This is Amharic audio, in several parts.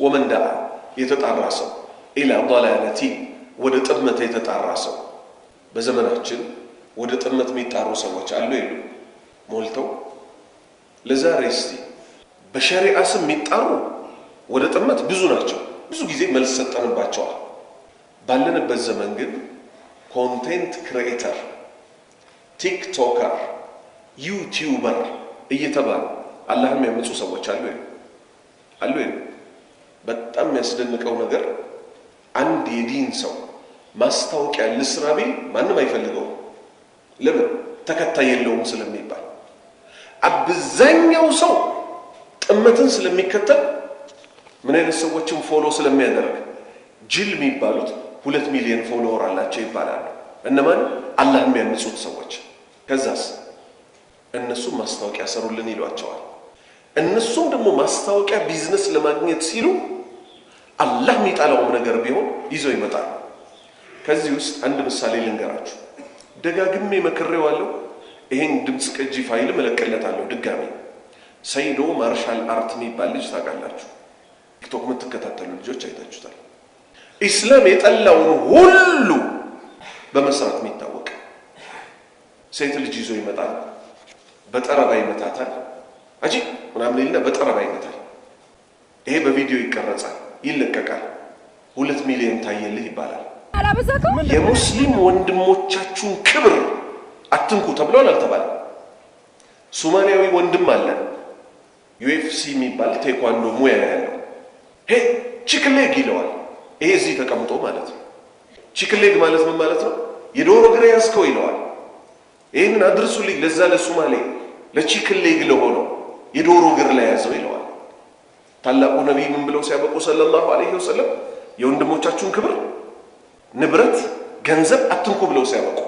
ومن دعا يتطرسوا إلى ضلالة ወደ ጥመት የተጣራሰው በዘመናችን ወደ ጥመት የሚጣሩ ሰዎች አሉ ይሉ ሞልተው ለዛሬ እስቲ በሸሪዓ ስም የሚጣሩ ወደ ጥመት ብዙ ናቸው ብዙ ጊዜ መልስ ሰጠንባቸዋል ባለንበት ዘመን ግን ኮንቴንት ክሪኤተር ቲክቶከር ዩቲዩበር እየተባሉ አላህን የሚያመጹ ሰዎች አሉ ይሉ በጣም የሚያስደንቀው ነገር አንድ የዲን ሰው ማስታወቂያ ልስራ ቢል ማንም አይፈልገው ለምን ተከታይ የለውም ስለሚባል አብዛኛው ሰው ጥመትን ስለሚከተል ምን አይነት ሰዎችን ፎሎ ስለሚያደርግ ጅል የሚባሉት 2 ሚሊዮን ፎሎወር አላቸው ይባላል እነማን አላህን የሚያምጹት ሰዎች ከዛስ እነሱ ማስታወቂያ ሰሩልን ይሏቸዋል እነሱ ደግሞ ማስታወቂያ ቢዝነስ ለማግኘት ሲሉ አላህ የሚጣላው ነገር ቢሆን ይዘው ይመጣል ከዚህ ውስጥ አንድ ምሳሌ ልንገራችሁ ደጋግሜ መከረዋለሁ ይሄን ድምጽ ቅጂ ፋይል መለቀለታለሁ ድጋሚ ሰይዶ ማርሻል አርት የሚባል ልጅ ታውቃላችሁ ቲክቶክ የምትከታተሉ ልጆች አይታችሁታል ኢስላም የጠላውን ሁሉ በመስራት የሚታወቅ ሴት ልጅ ይዞ ይመጣል በጠረባ ይመታታል አጂ ምናምን ይልና በጠረባ ይመታል ይሄ በቪዲዮ ይቀረጻል ይለቀቃል 2 ሚሊዮን ታየልህ ይባላል የሙስሊም ወንድሞቻችሁን ክብር አትንኩ ተብሏል አልተባለ ሶማሊያዊ ወንድም አለ ዩኤፍሲ የሚባል ቴኳንዶ ሙያ ያለው ሄ ቺክሌግ ይለዋል ይሄ እዚህ ተቀምጦ ማለት ነው ቺክሌግ ማለት ምን ማለት ነው የዶሮ ግሬ ያስከው ይለዋል ይሄንን አድርሱልኝ ለዛ ለሶማሌ ለቺክሌግ ለሆነው የዶሮ ግር ላይ ያዘው ይለዋል ታላቁ ነብይ ምን ብለው ሲያበቁ ሰለላሁ ዐለይሂ ወሰለም የወንድሞቻችሁን ክብር ንብረት ገንዘብ አትንኩ ብለው ሲያበቁ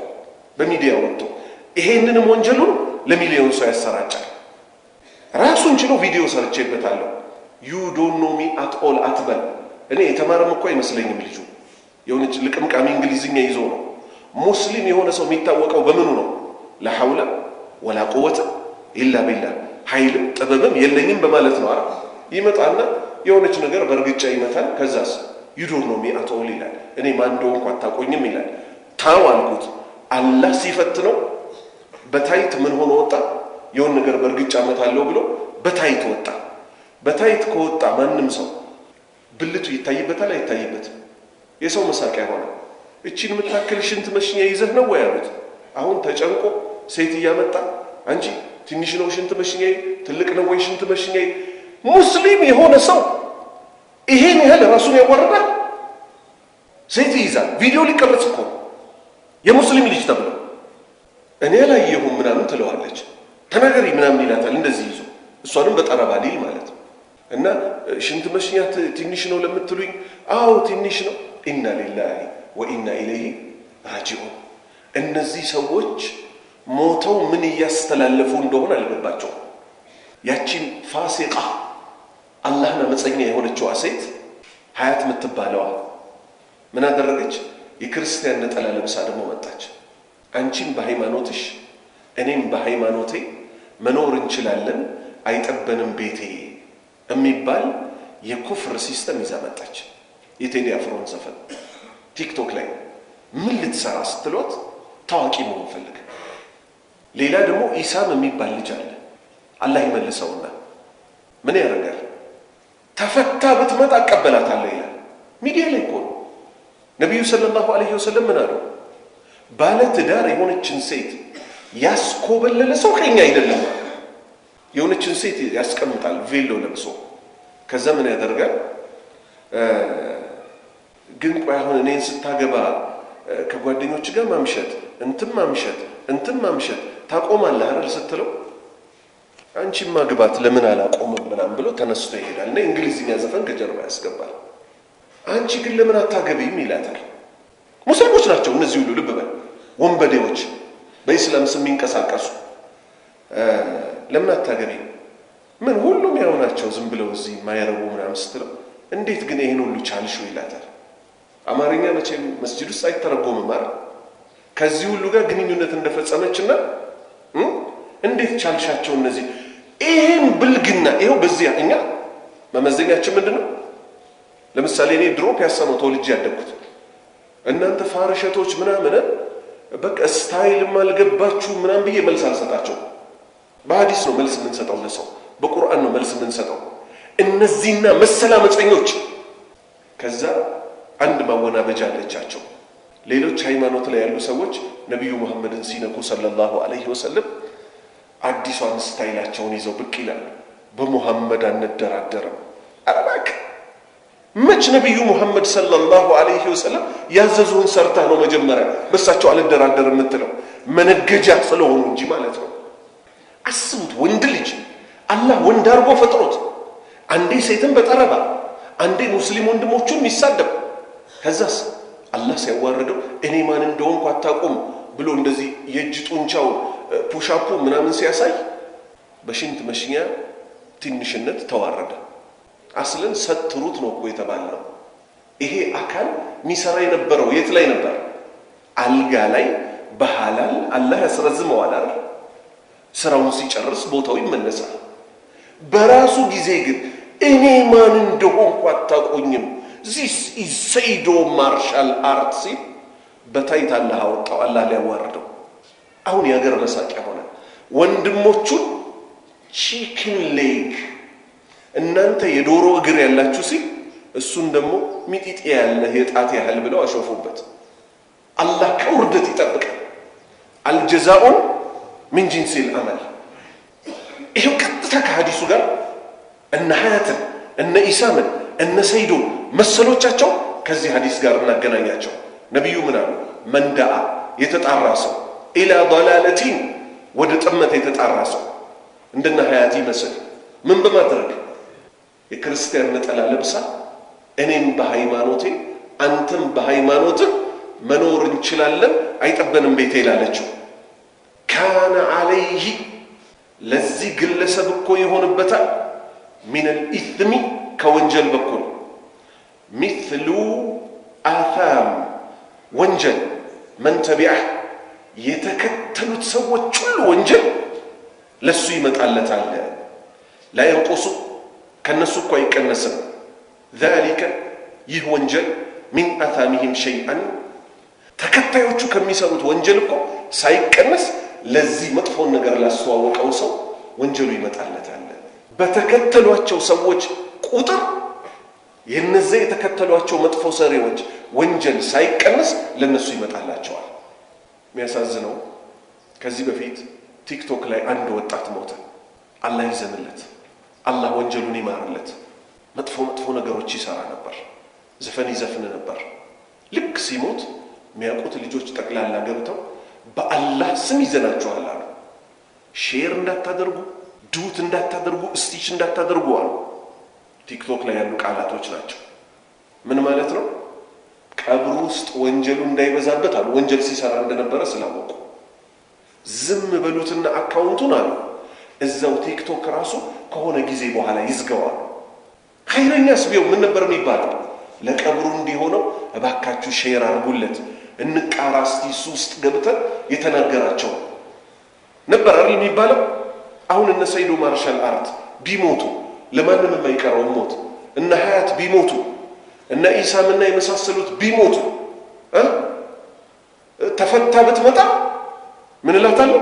በሚዲያ ወጥቶ ይሄንንም ወንጀሉን ለሚሊዮን ሰው ያሰራጫል ራሱን ችሎ ቪዲዮ ሰርቼበታለሁ you don't know me at all አትበል እኔ የተማረም እኮ አይመስለኝም ልጁ የሆነች ልቅምቃሚ እንግሊዝኛ ይዞ ነው ሙስሊም የሆነ ሰው የሚታወቀው በምኑ ነው لا حول ولا قوه الا بالله ኃይል ጥበብም የለኝም በማለት ነው አይደል ይመጣና የሆነች ነገር በርግጫ ይመታል ከዛስ you don't know me at all ይላል እኔ ማን እንደሆንኩ አታቆኝም ይላል ታዋልኩት አላህ ሲፈትነው በታይት ምን ሆኖ ወጣ የሆነ ነገር በርግጫ መታለው ብሎ በታይት ወጣ በታይት ከወጣ ማንንም ሰው ብልቱ ይታይበታል አይታይበትም የሰው መሳቂያ ሆነ እቺን መታከል ሽንት መሽኛ ይዘህ ነው ወይ አሉት አሁን ተጨንቆ ሴት ያመጣ አንቺ ትንሽ ነው ሽንት መሽኛ ትልቅ ነው ወይ ሽንት መሽኛ ሙስሊም የሆነ ሰው ይሄን ያህል ራሱን ያወርዳል ሴት ይዛል ቪዲዮ ሊቀርጽ እኮ የሙስሊም ልጅ ተብሎ እኔ ላይ ይሁን ምናምን ትለዋለች ተናገሪ ምናምን ይላታል እንደዚህ ይዞ እሷንም በጠረባ ሊል ማለት እና ሽንት መሽኛት ትንሽ ነው ለምትሉኝ አው ትንሽ ነው ኢና ሊላሂ ወኢና ኢለይሂ ራጂዑን እነዚህ ሰዎች ሞተው ምን ያስተላልፉ እንደሆነ አልገባቸው ያቺን ፋሲቃ አላህና መጸኛ የሆነችው ሴት ሀያት የምትባለዋ ምን አደረገች የክርስቲያን ነጠላ ለብሳ ደግሞ መጣች አንቺም በሃይማኖትሽ እኔም በሃይማኖቴ መኖር እንችላለን አይጠበንም ቤቴ የሚባል የኩፍር ሲስተም ይዛ መጣች የቴዲ አፍሮን ዘፈን ቲክቶክ ላይ ምን ልትሰራ ስትሏት ታዋቂ መሆን ፈልግ ሌላ ደግሞ ኢሳም የሚባል ልጅ አለ አላህ ይመልሰውና ምን ያደርጋል ተፈታ ብትመጣ አቀበላታለሁ ይላል ሚዲያ ላይ እኮ ነብዩ ሰለላሁ ዐለይሂ ወሰለም ምን አሉ ባለ ትዳር የሆነችን ሴት ያስኮበለለ ሰው ከኛ አይደለም የሆነችን ሴት ያስቀምጣል ቬሎ ለብሶ ከዛ ምን ያደርጋል ግን ቆይ አሁን እኔን ስታገባ ከጓደኞች ጋር ማምሸት እንትን ማምሸት ታቆማለህ አይደል ስትለው አንቺ ማግባት ለምን አላቆምም ምናምን ብሎ ተነስቶ ይሄዳል እና እንግሊዝኛ ዘፈን ከጀርባ ያስገባል አንቺ ግን ለምን አታገቢም ይላታል ሙስሊሞች ናቸው እነዚህ ሁሉ ልብ በል ወንበዴዎች በእስላም ስም የሚንቀሳቀሱ ለምን አታገቢም ምን ሁሉም ያው ናቸው ዝም ብለው እዚህ ማይረቡ ምናምን ስትለው እንዴት ግን ይሄን ሁሉ ቻልሽው ይላታል አማርኛ መቼም መስጂድ ውስጥ አይተረጎምም አይደል ከዚህ ሁሉ ጋር ግንኙነት እንደፈጸመችና እንዴት ቻልሻቸው እነዚህ ይሄን ብልግና ይሄው በዚህ እኛ መመዘኛችን ምንድነው ለምሳሌ እኔ ድሮ ፒያሳ ነው ተወልጄ ያደግኩት። እናንተ ፋርሸቶች ምናምን በቃ ስታይልም አልገባችሁ ምናምን ብዬ መልስ አልሰጣቸው። በሐዲስ ነው መልስ የምንሰጠው ለሰው፣ በቁርአን ነው መልስ የምንሰጠው። እነዚህና መሰል አመፀኞች ከዛ አንድ ማወናበጃ አለቻቸው። ሌሎች ሃይማኖት ላይ ያሉ ሰዎች ነቢዩ መሐመድን ሲነኩ ሰለላሁ ዐለይሂ ወሰለም አዲሷን ስታይላቸውን ይዘው ብቅ ይላሉ። በሙሐመድ አንደራደርም። አረባክ መች ነቢዩ ሙሐመድ ሰለላሁ ዐለይሂ ወሰለም ያዘዙን ሰርታ ነው መጀመሪያ በሳቸው አልደራደርም የምትለው? መነገጃ ስለሆኑ እንጂ ማለት ነው። አስቡት፣ ወንድ ልጅ አላህ ወንድ አድርጎ ፈጥሮት አንዴ ሴትን በጠረባ አንዴ ሙስሊም ወንድሞቹን የሚሳደብ ከዛስ አላህ ሲያዋርደው እኔ ማን እንደሆንኩ አታውቁም ብሎ እንደዚህ የእጅ ጡንቻው ፑሻፑ ምናምን ሲያሳይ በሽንት መሽኛ ትንሽነት ተዋረደ። አስለን ሰትሩት ነው እኮ የተባለው። ይሄ አካል ሚሰራ የነበረው የት ላይ ነበር? አልጋ ላይ በሐላል አላህ ያስረዝመዋል አይደል? ስራውን ሲጨርስ ቦታው ይመለሳል። በራሱ ጊዜ ግን እኔ ማን እንደሆንኩ አታውቁኝም ዚስ ኢዝ ሰይዶ ማርሻል አርት ሲል በታይት አላህ አወጣው። አላህ ሊያዋርደው አሁን የሀገር መሳቂያ ሆነ። ወንድሞቹን ቺክን ሌግ እናንተ የዶሮ እግር ያላችሁ ሲል እሱን ደግሞ ሚጢጢ ያለ የጣት ያህል ብለው አሾፉበት። አላህ ከውርደት ይጠብቃል። አልጀዛኡ ምን ጂንሲል አመል። ይሄው ቀጥታ ከሐዲሱ ጋር እነ ሐያትን እነ ኢሳምን እነ ሰይዶን መሰሎቻቸው ከዚህ ሐዲስ ጋር እናገናኛቸው። ነቢዩ ምን አሉ? መንዳአ የተጣራ ሰው ኢላ ضلالቲን ወደ ጥመት የተጣራ ሰው እንደነ ሐያት ይመስል ምን በማድረግ የክርስቲያን ነጠላ ለብሳ እኔም በሃይማኖቴ አንተም በሃይማኖትህ መኖር እንችላለን አይጠበንም ቤቴ ይላለችው። ካነ ዐለይሂ ለዚህ ግለሰብ እኮ ይሆንበታል ሚነል ኢስሚ ከወንጀል በኩል ሚስሉ አሳም ወንጀል መን ተቢዐህ የተከተሉት ሰዎች ሁሉ ወንጀል ለሱ ይመጣለታል። ላ የንቁሱ ከነሱ እኮ አይቀነስም። ዛሊከ ይህ ወንጀል ሚን አሳሚሂም ሸይአን ተከታዮቹ ከሚሰሩት ወንጀል እኮ ሳይቀነስ ለዚህ መጥፎን ነገር ላስተዋወቀው ሰው ወንጀሉ ይመጣለታል። በተከተሏቸው ሰዎች ቁጥር የነዚህ የተከተሏቸው መጥፎ ሰሪዎች ወንጀል ሳይቀነስ ለነሱ ይመጣላቸዋል። የሚያሳዝነው ከዚህ በፊት ቲክቶክ ላይ አንድ ወጣት ሞተ። አላህ ይዘንለት፣ አላህ ወንጀሉን ይማርለት። መጥፎ ነገሮች ይሰራ ነበር፣ ዘፈን ይዘፍን ነበር። ልክ ሲሞት የሚያውቁት ልጆች ጠቅላላ ገብተው በአላህ ስም ይዘናቸዋል አሉ። ሼር እንዳታደርጉ፣ ዱት እንዳታደርጉ፣ ስቲች እንዳታደርጉ አሉ። ቲክቶክ ላይ ያሉ ቃላቶች ናቸው። ምን ማለት ነው? ቀብሩ ውስጥ ወንጀሉ እንዳይበዛበት አሉ። ወንጀል ሲሰራ እንደነበረ ስላወቁ ዝም በሉትና አካውንቱን አሉ እዛው ቲክቶክ ራሱ ከሆነ ጊዜ በኋላ ይዝገዋል። ኸይረኛስ ቢሆን ምን ነበር የሚባለው? ለቀብሩ እንዲሆነው እባካችሁ ሼር አድርጉለት እንቃራ እስቲ እሱ ውስጥ ገብተን የተናገራቸው ነበር አይደል የሚባለው። አሁን እነ ሰይዶ ማርሻል አርት ቢሞቱ ለማንም የማይቀረው ሞት፣ እነ ሐያት ቢሞቱ፣ እነ ኢሳምና የመሳሰሉት ቢሞቱ ተፈታ ብትመጣ ምን እላታለሁ?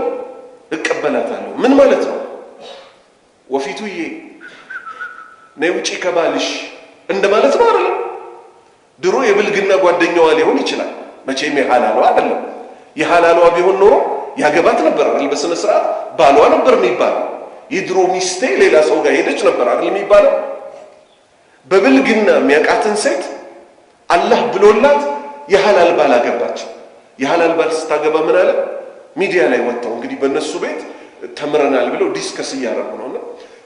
እቀበላታለሁ። ምን ማለት ነው? ወፊቱዬ ነይ ውጪ ከባልሽ እንደማለት ነው አይደል? ድሮ የብልግና ጓደኛዋ ሊሆን ይችላል፣ መቼም የሐላሏ አይደለም። የሐላሏ ቢሆን ኖሮ ያገባት ነበር አይደል? በስነ ስርዓት ባሏ ነበር የሚባለው። የድሮ ሚስቴ ሌላ ሰው ጋር ሄደች ነበር አይደል የሚባለው። በብልግና የሚያውቃትን ሴት አላህ ብሎላት የሐላል ባል አገባች። የሐላል ባል ስታገባ ምን አለ? ሚዲያ ላይ ወጣው እንግዲህ በእነሱ ቤት ተምረናል ብለው ዲስከስ እያደረጉ ነውና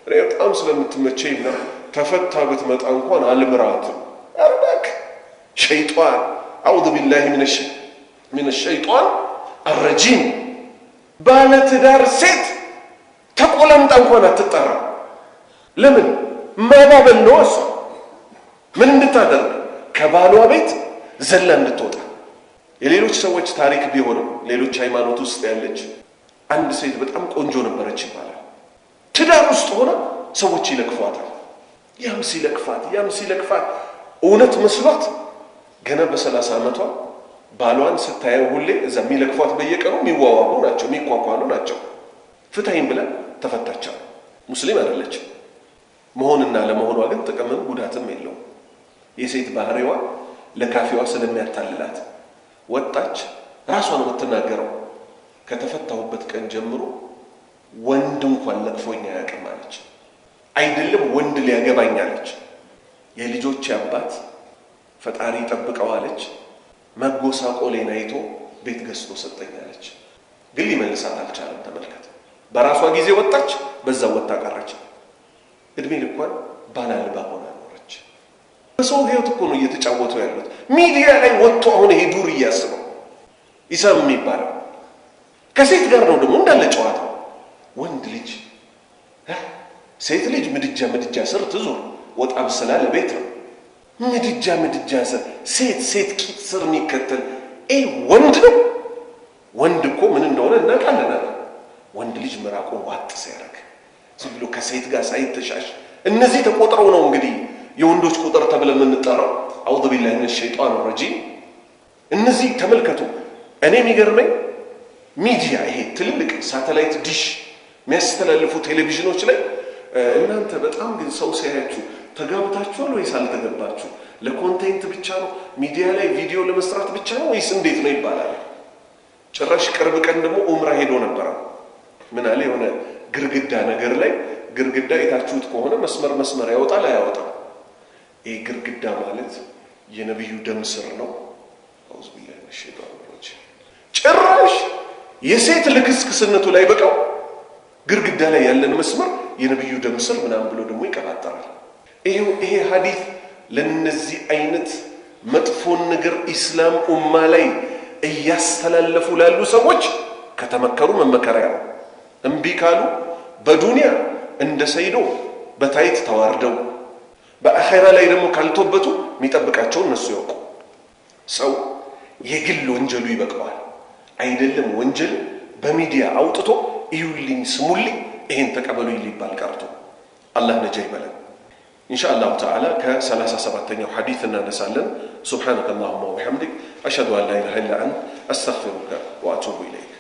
እኔ በጣም ስለምትመቸኝና ተፈታ ብትመጣ እንኳን አልምራትም። አርባክ ሸይጣን አዑዙ ቢላሂ ሚነ ሸይጣን አረጂም። ባለ ትዳር ሴት ተቆለምጣ እንኳን አትጠራ። ለምን? ማባበል ነው። እሷ ምን እንድታደርግ? ከባሏ ቤት ዘላ እንድትወጣ። የሌሎች ሰዎች ታሪክ ቢሆንም ሌሎች ሃይማኖት ውስጥ ያለች አንድ ሴት በጣም ቆንጆ ነበረች ይባላል። ትዳር ውስጥ ሆና ሰዎች ይለክፏታል። ያም ሲለክፋት እውነት መስሏት ገና በ30 ዓመቷ ባሏን ስታየው ሁሌ እዛ የሚለክፏት በየቀኑ የሚዋዋሉ ናቸው የሚቋቋሉ ናቸው ፍታይም ብላ ተፈታቻው ሙስሊም አይደለች መሆንና ለመሆኗ ግን ጥቅምም ጉዳትም የለው የሴት ባህሪዋ ለካፊዋ ስለሚያታልላት ወጣች ራሷን የምትናገረው ከተፈታውበት ቀን ጀምሮ ወንድ እንኳን ለክፎኛ ያቀማለች አይደለም ወንድ ሊያገባኛለች የልጆች አባት ፈጣሪ ጠብቀዋለች መጎሳቆሌን አይቶ ቤት ገዝቶ ሰጠኛለች ግን ሊመልሳት አልቻለም ተመልከተ በራሷ ጊዜ ወጣች በዛው ወጣ ቀረች እድሜ ልኳን ባላልባ ሆና ኖረች በሰው ህይወት እኮ ነው እየተጫወቱ ያሉት ሚዲያ ላይ ወጥቶ አሁን ይሄ ዱር እያስበው ይሰም የሚባለው ከሴት ጋር ነው ደግሞ እንዳለ ጨዋታው ወንድ ልጅ ሴት ልጅ ምድጃ ስር ትዞር ወጣ ብስላ ለቤት ነው ምድጃ ስር ሴት ቂጥ ስር የሚከተል ወንድ ነው ወንድ እኮ ምን እንደሆነ እናውቃለን ወንድ ልጅ መራቆ ዋጥ ሲያረግ ዝም ብሎ ከሴት ጋር ሳይተሻሽ እነዚህ ተቆጥረው ነው እንግዲህ የወንዶች ቁጥር ተብለን የምንጠራው አውዙ ቢላሂ ሚነ ሸይጣን ረጂም እነዚህ ተመልከቱ እኔ የሚገርመኝ ሚዲያ ይሄ ትልልቅ ሳተላይት ዲሽ የሚያስተላልፉ ቴሌቪዥኖች ላይ እናንተ በጣም ግን ሰው ሲያያችሁ ተጋብታችኋል ወይስ አልተገባችሁ ለኮንቴንት ብቻ ነው ሚዲያ ላይ ቪዲዮ ለመስራት ብቻ ነው ወይስ እንዴት ነው ይባላል ጭራሽ ቅርብ ቀን ደግሞ ኡምራ ሄዶ ነበር ምን አለ የሆነ ግርግዳ ነገር ላይ ግርግዳ የታችሁት ከሆነ መስመር ያወጣል አያወጣም ይሄ ግርግዳ ማለት የነብዩ ደም ስር ነው አውዝ ቢላሂ ሚነ ሸይጣን ረጂም ጭራሽ የሴት ልክስክስነቱ ላይ በቃው ግርግዳ ላይ ያለን መስመር የነብዩ ደም ስር ምናምን ብሎ ደግሞ ይቀባጠራል ይሄ ሐዲስ ለነዚህ አይነት መጥፎን ነገር ኢስላም ኡማ ላይ እያስተላለፉ ላሉ ሰዎች ከተመከሩ መመከሪያ ነው እንቢ ካሉ በዱንያ እንደ ሰይዶ በታይት ተዋርደው በአኺራ ላይ ደግሞ ካልተወበቱ የሚጠብቃቸው እነሱ ያውቁ ሰው የግል ወንጀሉ ይበቃዋል አይደለም ወንጀል በሚዲያ አውጥቶ ይሁልኝ ስሙልኝ ይሄን ተቀበሉኝ ሊባል ቀርቶ አላህ ነጃ ይበለን ኢንሻአላህ ተዓላ ከ37ኛው ሐዲስ እናነሳለን ሱብሃነከ اللهم وبحمدك اشهد ان لا اله الا انت استغفرك واتوب اليك